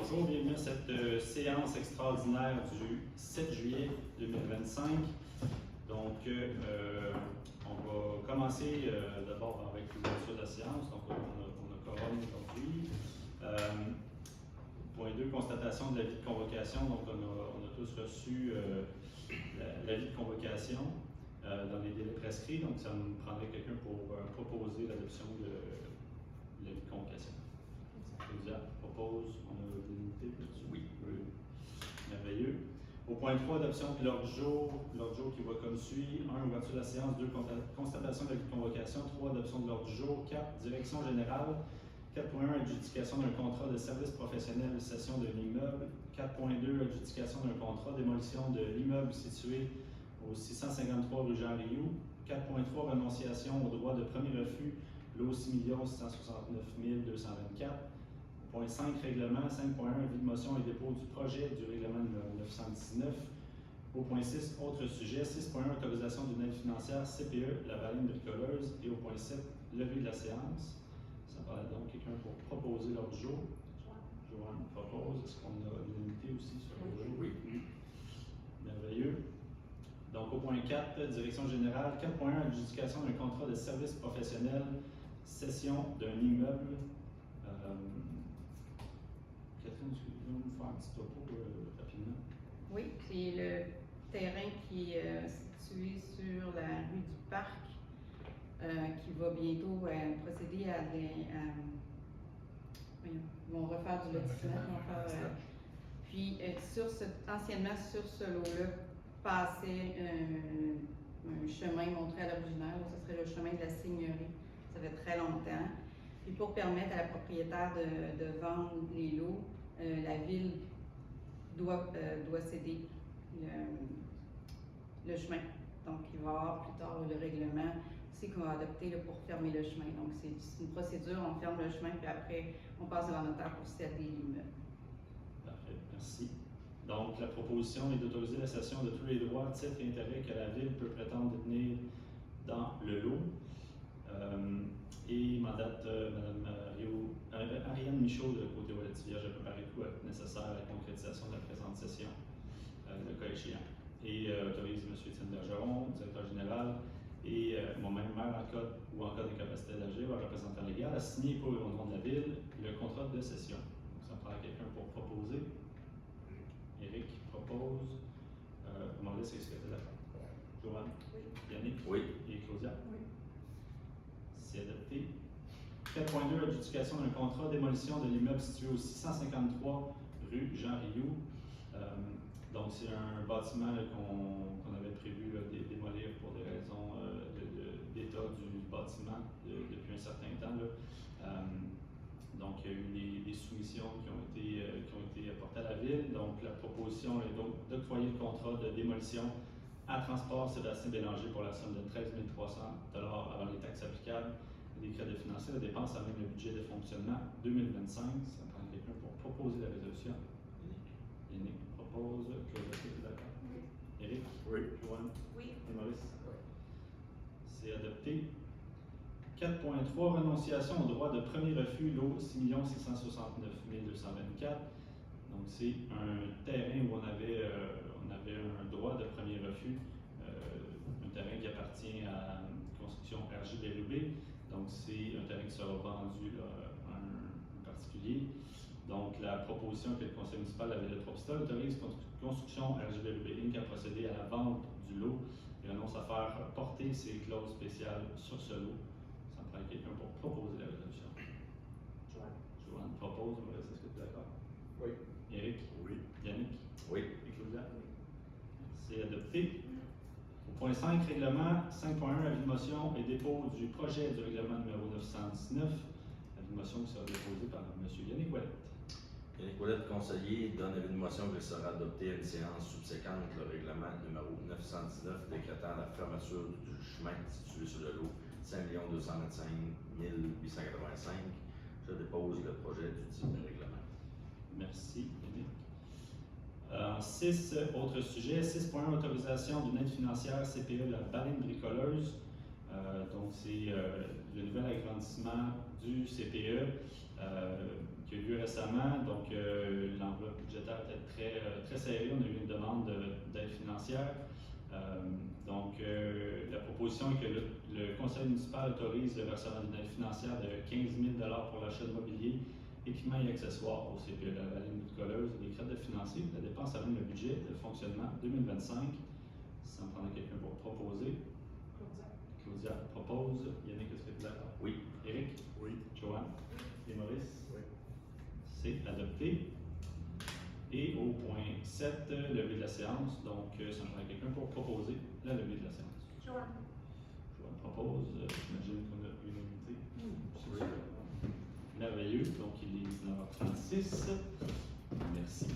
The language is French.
bonjour, bienvenue à cette séance extraordinaire du 7 juillet 2025. Donc, on va commencer d'abord avec l'ouverture de la séance. Donc, on a quorum aujourd'hui. Point 2, constatation de l'avis de convocation. Donc, on a tous reçu l'avis de convocation dans les délais prescrits. Donc, ça nous prendrait quelqu'un pour proposer l'adoption de l'avis de convocation. Claudia propose, on a l'unité là-dessus? Oui. Merveilleux. Au point 3, adoption de l'ordre du jour qui va comme suit. 1. Ouverture de la séance. 2. Constatation de l'avis de convocation. 3. Adoption de l'ordre du jour. 4. Direction générale. 4.1. Adjudication d'un contrat de service professionnel de cession d'un immeuble. 4.2. Adjudication d'un contrat démolition de l'immeuble situé au 653 rue Jean Rioux. 4.3. Renonciation au droit de premier refus, lot 6 669 224. Point 5, règlement. 5.1, avis de motion et dépôt du projet du règlement numéro 919. Au point 6, autres sujets. 6.1, autorisation d'une aide financière CPE, la baleine bricoleuse. Et au point 7, levée de la séance. Ça paraît donc quelqu'un pour proposer l'ordre du jour. Joanne propose. Est-ce qu'on a l'unité aussi sur l'ordre du jour? Oui. Merveilleux. Donc au point 4, direction générale. 4.1, adjudication d'un contrat de service professionnel, cession d'un immeuble. Catherine, est-ce que tu veux nous faire un petit topo rapidement? Oui, c'est le terrain qui est situé sur la rue du Parc, qui va bientôt procéder à ils vont refaire du lotissement. Puis anciennement sur ce lot-là passait un chemin montré à l'original, ce serait le chemin de la Seigneurie. Ça fait très longtemps. Puis pour permettre à la propriétaire de vendre les lots, la ville doit céder le chemin. Donc, il va y avoir plus tard le règlement aussi qu'on va adopter là, pour fermer le chemin. Donc, c'est une procédure, on ferme le chemin, puis après, on passe devant le notaire pour céder l'immeuble. Parfait, merci. Donc, la proposition est d'autoriser la cession de tous les droits, titres et intérêts que la ville peut prétendre détenir dans le lot. Et mandate Mme Ariane Michaud de côté Wallet-Vierge à préparer tout nécessaire à la concrétisation de la présente session, le cas échéant. Et autorise M. Étienne Bergeron, directeur général, et moi-même, maire en cas ou en cas d'incapacité d'agir, représentant légal, à signer pour au nom de la ville le contrat de cession. Donc, ça prend quelqu'un pour proposer. Éric propose. Maurice, est-ce que tu es d'accord? Joanne? Oui. Yannick? Oui. Et Claudia? Oui. C'est adopté. 4.2, adjudication d'un contrat démolition de l'immeuble situé au 653 rue Jean Rioux. Donc, c'est un bâtiment qu'on avait prévu démolir pour des raisons d'état du bâtiment depuis un certain temps. Donc, il y a eu des soumissions qui ont été apportées à la ville. Donc, la proposition est donc d'octroyer le contrat de démolition à Transport Sébastien Bélanger pour la somme de 13 300 $ avant les taxes applicables et des crédits financiers de dépenses à même le budget de fonctionnement 2025. Ça prend quelqu'un pour proposer la résolution. Yannick propose. Claudia, est-ce que tu es d'accord? Oui. Éric? Oui. Joanne? Oui. Et Maurice? Oui. C'est adopté. 4.3, renonciation au droit de premier refus, lot 6 669 224. Donc, c'est un terrain où on avait un droit de premier refus, un terrain qui appartient à construction RGBLB. Donc, c'est un terrain qui sera vendu à un particulier. Donc, la proposition que le conseil municipal avait de Trois-Pistoles autorise construction RGBLB Inc. à procéder à la vente du lot et renonce à faire porter ces clauses spéciales sur ce lot. Ça prend quelqu'un pour proposer la résolution. Joanne propose. Maurice, est-ce que tu es d'accord? Oui. Éric? Oui. Yannick? Oui. Et Claudia? C'est adopté. Au point 5, règlement 5.1, avis de motion et dépôt du projet du règlement numéro 919. Avis de motion qui sera déposé par M. Yannick Ouellet. Yannick Ouellet, conseiller, donne avis de motion qu'il sera adopté à une séance subséquente le règlement numéro 919 décrétant la fermeture du chemin situé sur le lot 5 225 885. Je dépose le projet du dit règlement. Merci, Yannick. 6, autre sujet. 6.1, autorisation d'une aide financière CPE, la baleine bricoleuse. Donc, c'est le nouvel agrandissement du CPE qui a eu lieu récemment. Donc, l'enveloppe budgétaire était très serrée. On a eu une demande d'aide financière. Donc, la proposition est que le conseil municipal autorise le versement d'une aide financière de 15 000 $ pour l'achat de mobilier, équipements et accessoires au CPE de la vallée Nicoleuse et des crédits financiers. La dépense amène le budget de fonctionnement 2025. Sans prendre quelqu'un pour proposer. Claudia propose. Yannick, est-ce que tu es d'accord? Oui. Éric? Oui. Joanne? Et Maurice? Oui. C'est adopté. Et au point 7, levée de la séance. Donc, ça me prend quelqu'un pour proposer la levée de la séance. Joanne. Joanne propose. J'imagine qu'on a unanimité. Oui. Merveilleux. Donc, il est 19h36. Merci.